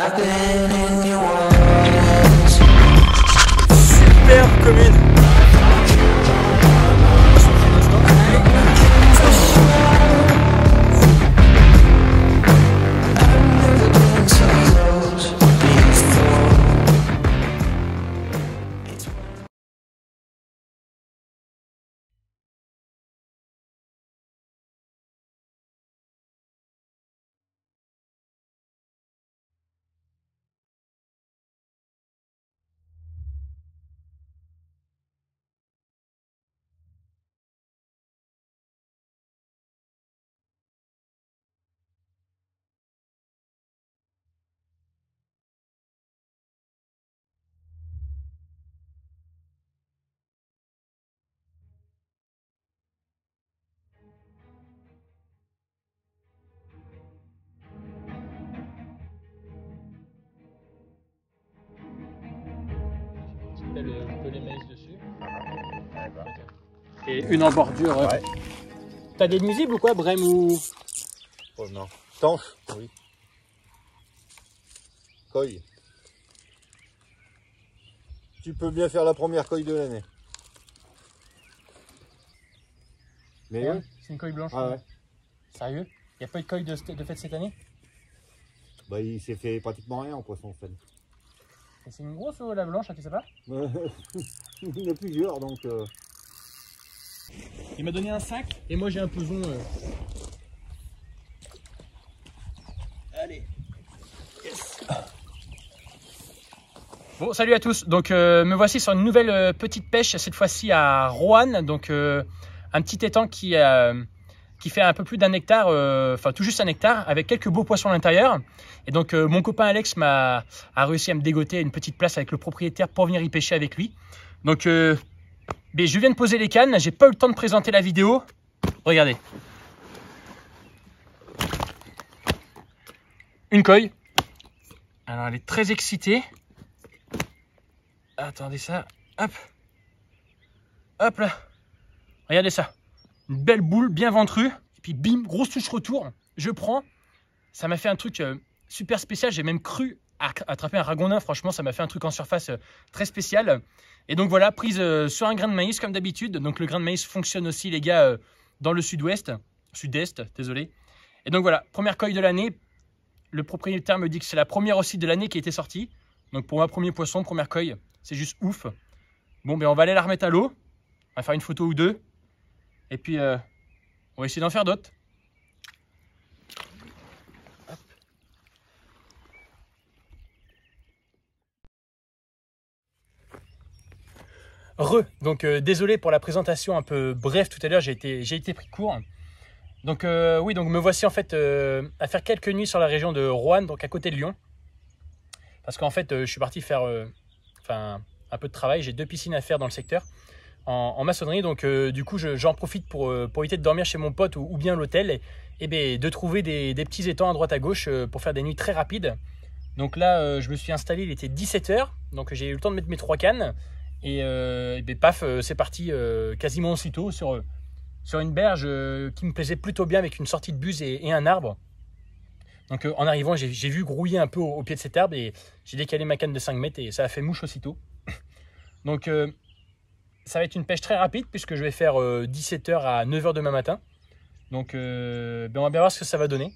I've been in your words. Superbe commune. Un peu les maïs dessus. Et une en bordure. Ouais. T'as des nuisibles ou quoi, Brem ou... Oh non. Tanche. Oui. Coille. Tu peux bien faire la première coille de l'année. Mais Ouais, c'est une coille blanche. Ah ouais. Sérieux? Il n'y a pas eu de coille de fête cette année? Bah il s'est fait pratiquement rien en poisson cette année. Et c'est une grosse ou la blanche, tu sais pas? Il y en a plusieurs donc. Il m'a donné un sac et moi j'ai un peson. Allez. Yes. Bon, salut à tous. Donc me voici sur une nouvelle petite pêche, cette fois-ci à Roanne. Donc un petit étang qui fait un peu plus d'un hectare, enfin tout juste un hectare, avec quelques beaux poissons à l'intérieur. Et donc mon copain Alex a réussi à me dégoter une petite place avec le propriétaire pour venir y pêcher avec lui. Donc mais je viens de poser les cannes, j'ai pas eu le temps de présenter la vidéo. Regardez. Une coille. Alors elle est très excitée. Attendez ça. Hop. Hop là. Regardez ça. Une belle boule bien ventrue. Et puis bim, grosse touche retour. Je prends. Ça m'a fait un truc super spécial. J'ai même cru attraper un ragondin. Franchement, ça m'a fait un truc en surface très spécial. Et donc voilà, prise sur un grain de maïs comme d'habitude. Donc le grain de maïs fonctionne aussi, les gars, dans le sud-ouest. Sud-est, désolé. Et donc voilà, première coille de l'année. Le propriétaire me dit que c'est la première aussi de l'année qui a été sortie. Donc pour moi, premier poisson, première coille. C'est juste ouf. Bon, ben on va aller la remettre à l'eau. On va faire une photo ou deux. Et puis, on va essayer d'en faire d'autres. Donc désolé pour la présentation un peu brève tout à l'heure, j'ai été pris court. Donc oui, donc me voici en fait à faire quelques nuits sur la région de Roanne, donc à côté de Lyon. Parce qu'en fait, je suis parti faire un peu de travail. J'ai 2 piscines à faire dans le secteur en maçonnerie. Donc du coup, j'en profite pour éviter de dormir chez mon pote ou bien l'hôtel et de trouver des petits étangs à droite à gauche pour faire des nuits très rapides. Donc là, je me suis installé, il était 17 h. Donc j'ai eu le temps de mettre mes 3 cannes. Et paf, c'est parti quasiment aussitôt sur une berge qui me plaisait plutôt bien avec une sortie de buse et un arbre. Donc en arrivant, j'ai vu grouiller un peu au pied de cet arbre et j'ai décalé ma canne de 5 mètres et ça a fait mouche aussitôt. Donc ça va être une pêche très rapide puisque je vais faire 17 h à 9 h demain matin. Donc on va bien voir ce que ça va donner.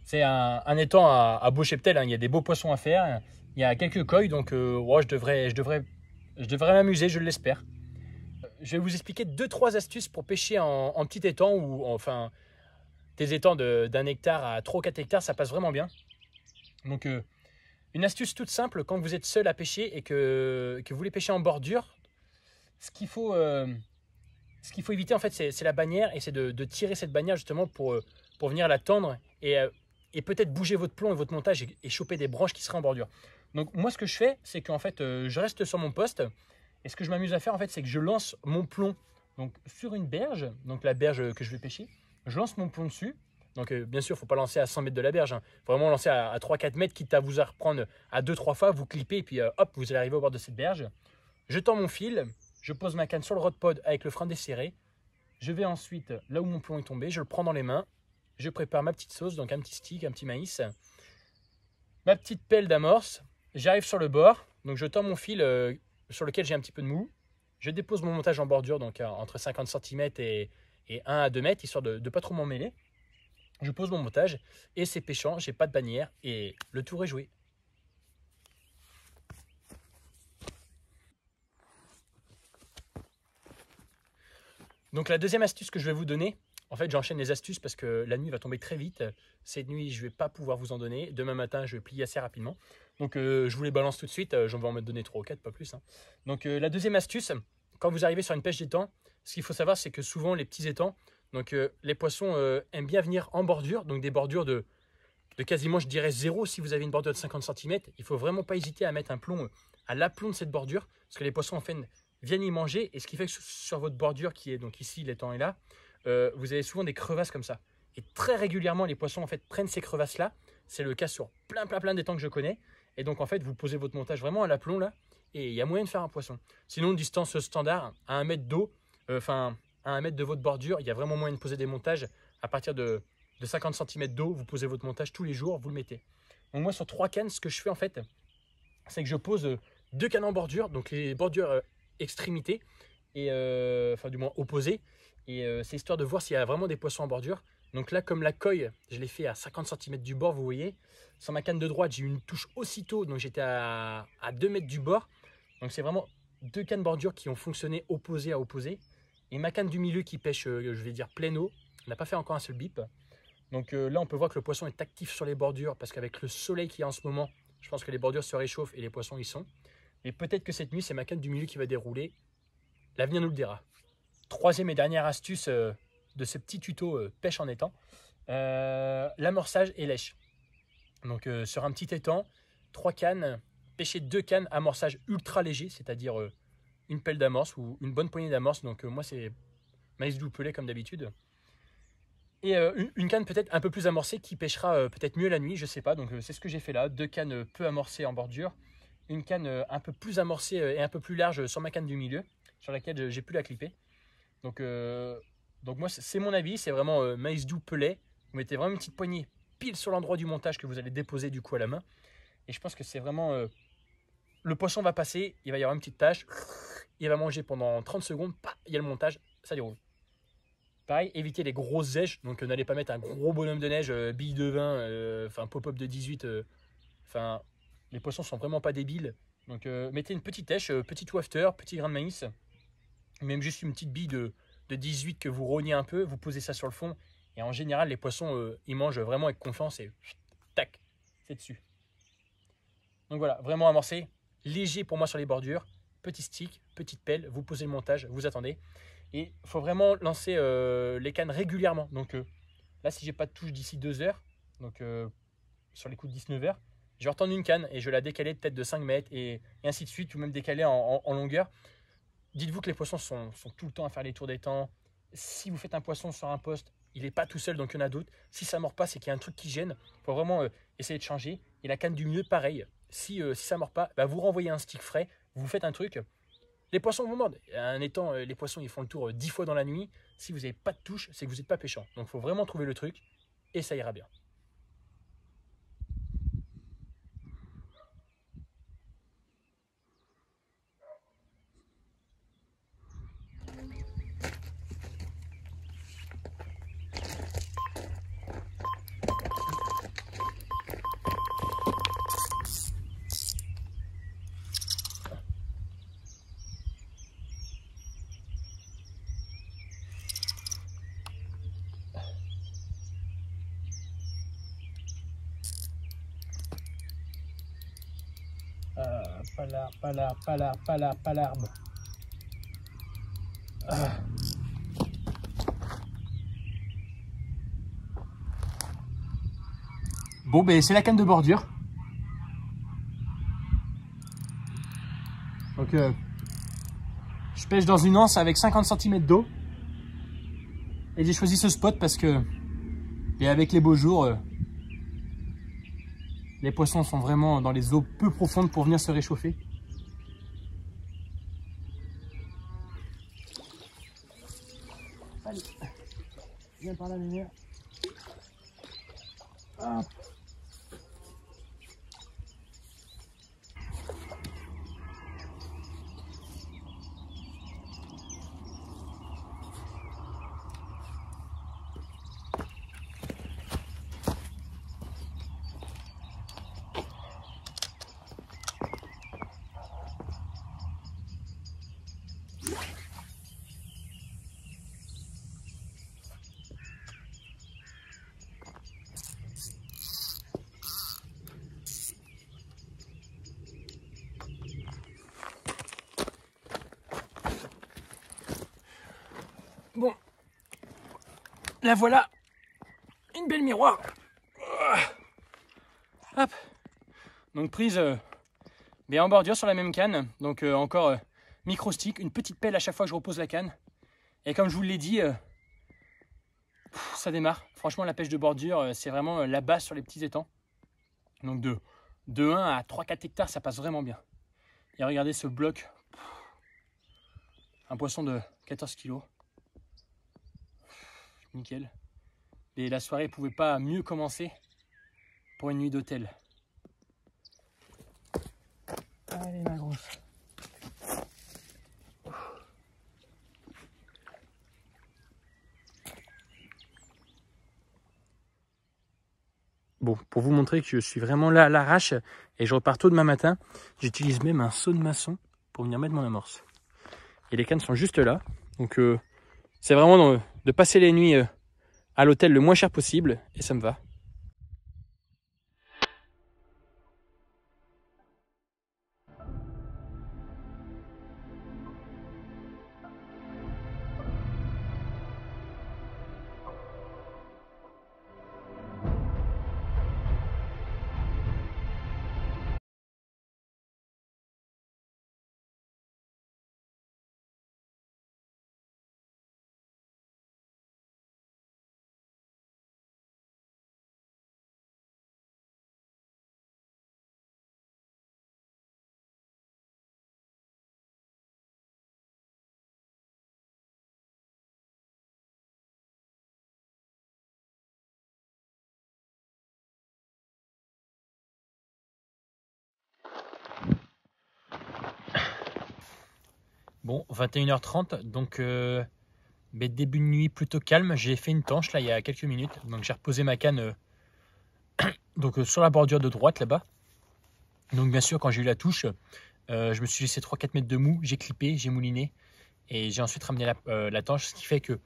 C'est un étang à beau cheptel, hein. Il y a des beaux poissons à faire, il y a quelques coilles, donc ouais, je devrais m'amuser, je l'espère. Je vais vous expliquer 2-3 astuces pour pêcher en petit étang ou enfin des étangs d'un hectare à 3 ou 4 hectares, ça passe vraiment bien. Donc une astuce toute simple quand vous êtes seul à pêcher et que vous voulez pêcher en bordure, ce qu'il faut éviter en fait c'est la bannière et c'est de tirer cette bannière justement pour venir la tendre et peut-être bouger votre plomb et votre montage et choper des branches qui seraient en bordure. Donc moi ce que je fais c'est qu'en fait je reste sur mon poste et ce que je m'amuse à faire en fait c'est que je lance mon plomb donc sur une berge, donc la berge que je vais pêcher, je lance mon plomb dessus. Donc bien sûr il ne faut pas lancer à 100 mètres de la berge, hein. Faut vraiment lancer à 3-4 mètres quitte à vous à reprendre à 2-3 fois, vous clippez et puis hop vous allez arriver au bord de cette berge. Je tends mon fil, je pose ma canne sur le rod pod avec le frein desserré, je vais ensuite là où mon plomb est tombé, je le prends dans les mains, je prépare ma petite sauce, donc un petit stick, un petit maïs. ma petite pelle d'amorce. J'arrive sur le bord, donc je tends mon fil sur lequel j'ai un petit peu de mou. Je dépose mon montage en bordure, donc entre 50 cm et 1 à 2 mètres, histoire de ne pas trop m'en mêler. Je pose mon montage et c'est pêchant, j'ai pas de bannière et le tour est joué. Donc la deuxième astuce que je vais vous donner, en fait j'enchaîne les astuces parce que la nuit va tomber très vite. Cette nuit je ne vais pas pouvoir vous en donner. Demain matin je vais plier assez rapidement. Donc je vous les balance tout de suite, j'en vais en me donner 3 ou 4, pas plus. Hein. Donc la deuxième astuce, quand vous arrivez sur une pêche d'étang, ce qu'il faut savoir c'est que souvent les petits étangs, donc les poissons aiment bien venir en bordure, donc des bordures de quasiment je dirais 0 si vous avez une bordure de 50 cm. Il ne faut vraiment pas hésiter à mettre un plomb à l'aplomb de cette bordure parce que les poissons en fait viennent y manger et ce qui fait que sur votre bordure qui est donc ici, l'étang est là, vous avez souvent des crevasses comme ça. Et très régulièrement les poissons en fait prennent ces crevasses là. C'est le cas sur plein d'étangs que je connais. Et donc en fait vous posez votre montage vraiment à l'aplomb là et il y a moyen de faire un poisson. Sinon distance standard à 1 mètre d'eau, à 1 mètre de votre bordure, il y a vraiment moyen de poser des montages à partir de 50 cm d'eau. Vous posez votre montage tous les jours, vous le mettez. Donc moi sur 3 cannes, ce que je fais en fait, c'est que je pose 2 cannes en bordure, donc les bordures extrémités, et enfin du moins opposées. Et c'est histoire de voir s'il y a vraiment des poissons en bordure. Donc là, comme la coille, je l'ai fait à 50 cm du bord, vous voyez. Sur ma canne de droite, j'ai eu une touche aussitôt, donc j'étais à 2 mètres du bord. Donc c'est vraiment 2 cannes bordure qui ont fonctionné opposées à opposées. Et ma canne du milieu qui pêche, je vais dire plein eau, n'a pas fait encore un seul bip. Donc là, on peut voir que le poisson est actif sur les bordures parce qu'avec le soleil qu'il y a en ce moment, je pense que les bordures se réchauffent et les poissons y sont. Et peut-être que cette nuit, c'est ma canne du milieu qui va dérouler. L'avenir nous le dira. Troisième et dernière astuce de ce petit tuto pêche en étang, l'amorçage et lèche. Donc sur un petit étang, 3 cannes, pêcher 2 cannes, amorçage ultra léger, c'est-à-dire une pelle d'amorce ou une bonne poignée d'amorce. Donc moi, c'est maïs doux pelé comme d'habitude. Et une canne peut-être un peu plus amorcée qui pêchera peut-être mieux la nuit, je sais pas. Donc c'est ce que j'ai fait là, 2 cannes peu amorcées en bordure, une canne un peu plus amorcée et un peu plus large sur ma canne du milieu, sur laquelle j'ai pu la clipper. Donc moi c'est mon avis, c'est vraiment maïs doux pelé. Vous mettez vraiment une petite poignée pile sur l'endroit du montage que vous allez déposer du coup à la main. Et je pense que c'est vraiment... le poisson va passer, il va y avoir une petite tache, il va manger pendant 30 secondes, il y a le montage, ça déroule. Pareil, évitez les grosses zèches, donc n'allez pas mettre un gros bonhomme de neige, bille de vin, enfin pop-up de 18, enfin les poissons sont vraiment pas débiles. Donc mettez une petite tèche, petit wafter, petit grain de maïs, même juste une petite bille de 18 que vous rognez un peu, vous posez ça sur le fond, et en général les poissons ils mangent vraiment avec confiance et tac, c'est dessus. Donc voilà, vraiment amorcé, léger pour moi sur les bordures, petit stick, petite pelle, vous posez le montage, vous attendez. Et il faut vraiment lancer les cannes régulièrement. Donc là, si j'ai pas de touche d'ici 2 heures, donc sur les coups de 19 heures, je vais retendre une canne et je vais la décaler peut-être de 5 mètres et ainsi de suite, ou même décaler en longueur. Dites-vous que les poissons sont tout le temps à faire les tours des temps. Si vous faites un poisson sur un poste, il n'est pas tout seul, donc il y en a d'autres. Si ça ne mord pas, c'est qu'il y a un truc qui gêne. Il faut vraiment essayer de changer. Et la canne du milieu, pareil. Si ça ne mord pas, bah, vous renvoyez un stick frais, vous faites un truc. Les poissons vous mordent. Un étang, les poissons ils font le tour 10 fois dans la nuit. Si vous n'avez pas de touche, c'est que vous n'êtes pas pêchant. Donc il faut vraiment trouver le truc et ça ira bien. Palarbe. Bon, ben c'est la canne de bordure. Donc, je pêche dans une anse avec 50 cm d'eau. Et j'ai choisi ce spot parce que, et avec les beaux jours, les poissons sont vraiment dans les eaux peu profondes pour venir se réchauffer. Allez, viens par la lumière. Hop. La voilà. Une belle miroir. Hop. Donc prise en bordure sur la même canne. Donc encore micro stick, une petite pelle à chaque fois que je repose la canne. Et comme je vous l'ai dit, ça démarre. Franchement, la pêche de bordure, c'est vraiment la base sur les petits étangs. Donc de 1 à 3-4 hectares, ça passe vraiment bien. Et regardez ce bloc. Un poisson de 14 kg. Nickel. Et la soirée ne pouvait pas mieux commencer pour une nuit d'hôtel. Allez ma grosse. Bon, pour vous montrer que je suis vraiment là à l'arrache et je repars tôt demain matin, j'utilise même un seau de maçon pour venir mettre mon amorce. Et les cannes sont juste là. Donc c'est vraiment de passer les nuits à l'hôtel le moins cher possible et ça me va. Bon, 21h30, donc début de nuit plutôt calme. J'ai fait une tanche là il y a quelques minutes, donc j'ai reposé ma canne sur la bordure de droite là-bas. Donc bien sûr, quand j'ai eu la touche, je me suis laissé 3-4 mètres de mou, j'ai clippé, j'ai mouliné et j'ai ensuite ramené la tanche, ce qui fait que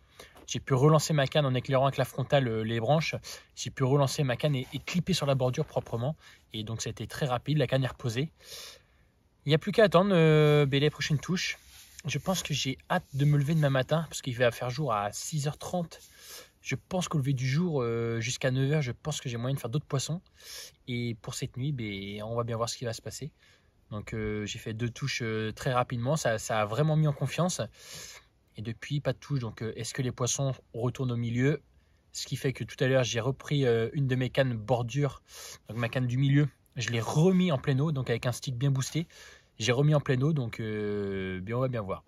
j'ai pu relancer ma canne en éclairant avec la frontale les branches. J'ai pu relancer ma canne et clipper sur la bordure proprement. Et donc ça a été très rapide, la canne est reposée. Il n'y a plus qu'à attendre les prochaines touches. Je pense que j'ai hâte de me lever demain matin parce qu'il va faire jour à 6h30. Je pense qu'au lever du jour jusqu'à 9h, je pense que j'ai moyen de faire d'autres poissons. Et pour cette nuit, on va bien voir ce qui va se passer. Donc j'ai fait 2 touches très rapidement. Ça a vraiment mis en confiance. Et depuis, pas de touche. Donc est-ce que les poissons retournent au milieu? Ce qui fait que tout à l'heure, j'ai repris une de mes cannes bordure. Donc ma canne du milieu, je l'ai remis en pleine eau. Donc avec un stick bien boosté. J'ai remis en pleine eau, donc on va bien voir,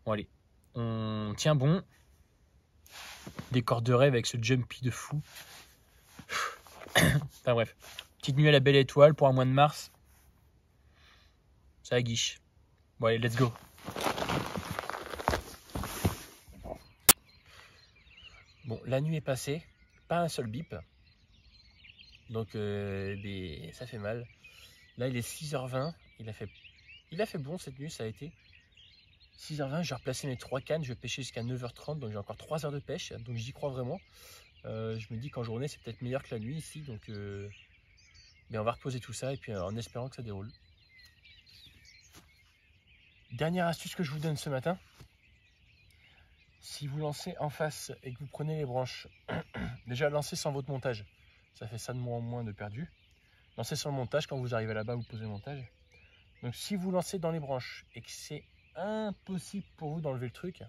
Bon allez, on tient bon. Des cordes de rêve avec ce jumpy de fou. Enfin bref, petite nuit à la belle étoile pour un mois de mars. Ça aguiche. Bon allez, let's go. Bon, la nuit est passée, pas un seul bip. Donc ça fait mal. Là il est 6h20. Il a fait bon cette nuit, ça a été 6h20, j'ai replacé mes 3 cannes, je vais pêcher jusqu'à 9h30, donc j'ai encore 3 heures de pêche, donc j'y crois vraiment. Je me dis qu'en journée c'est peut-être meilleur que la nuit ici, donc on va reposer tout ça et puis en espérant que ça déroule. Dernière astuce que je vous donne ce matin, si vous lancez en face et que vous prenez les branches, déjà lancez sans votre montage, ça fait ça de moins en moins de perdu. Lancez sans le montage, quand vous arrivez là-bas vous posez le montage. Donc si vous lancez dans les branches et que c'est impossible pour vous d'enlever le truc,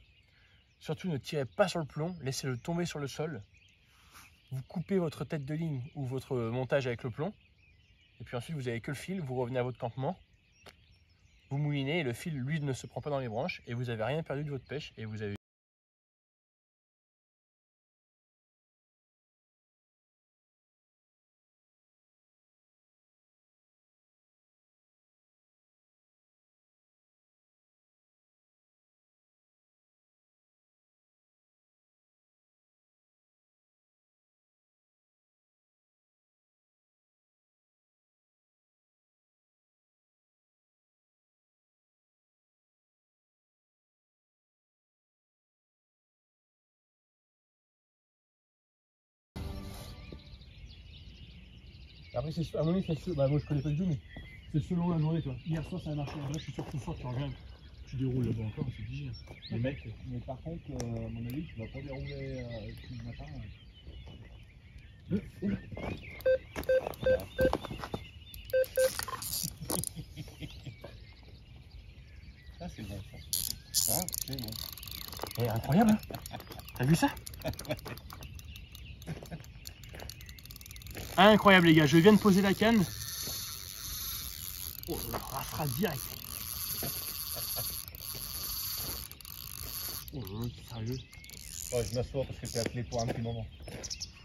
surtout ne tirez pas sur le plomb, laissez-le tomber sur le sol. Vous coupez votre tête de ligne ou votre montage avec le plomb. Et puis ensuite vous n'avez que le fil, vous revenez à votre campement. Vous moulinez et le fil lui ne se prend pas dans les branches et vous n'avez rien perdu de votre pêche et vous avez Après, à mon avis, moi je connais pas du tout, mais c'est selon la journée. Toi. Hier soir, ça a marché. Là, je suis sûr que ce soir, tu reviens. Tu déroules là-bas encore, c'est obligé. Le mec, mais par contre, à mon avis, tu vas pas dérouler tout le matin. Ça, c'est bon, ça. Ça, c'est bon. Eh, incroyable, hein. T'as vu ça? Incroyable, les gars. Je viens de poser la canne. Oh, ça rafra direct. Oh, sérieux? Ouais, je m'assois parce que t'es appelé pour un petit moment.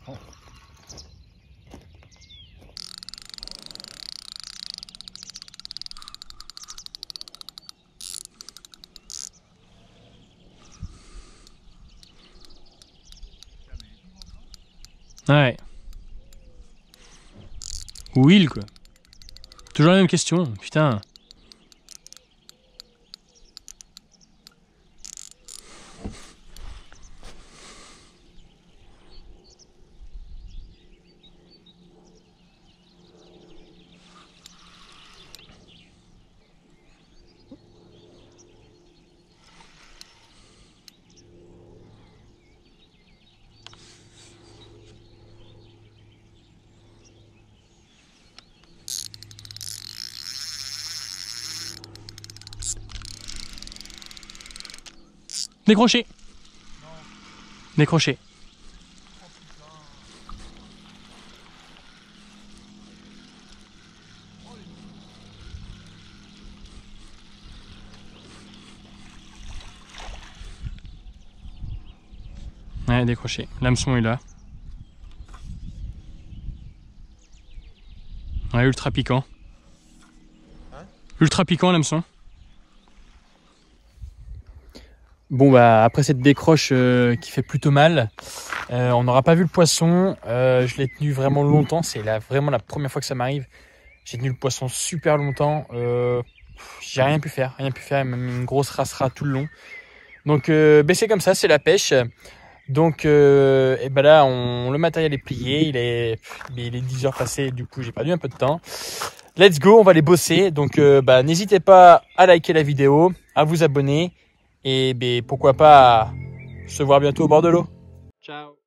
Oh. Ouais. Will, quoi. Toujours la même question, putain. Décroché. Décroché. Ouais, décroché. L'hameçon est là. Ouais, ultra piquant. Hein? Ultra piquant l'hameçon. Bon bah après cette décroche qui fait plutôt mal, on n'aura pas vu le poisson. Je l'ai tenu vraiment longtemps. C'est vraiment la première fois que ça m'arrive. J'ai tenu le poisson super longtemps. J'ai rien pu faire, même une grosse rassera tout le long. Donc c'est comme ça, c'est la pêche. Donc et ben là le matériel est plié, il est 10 heures passées, du coup j'ai perdu un peu de temps. Let's go, on va les bosser. Donc n'hésitez pas à liker la vidéo, à vous abonner et pourquoi pas se voir bientôt au bord de l'eau. Ciao.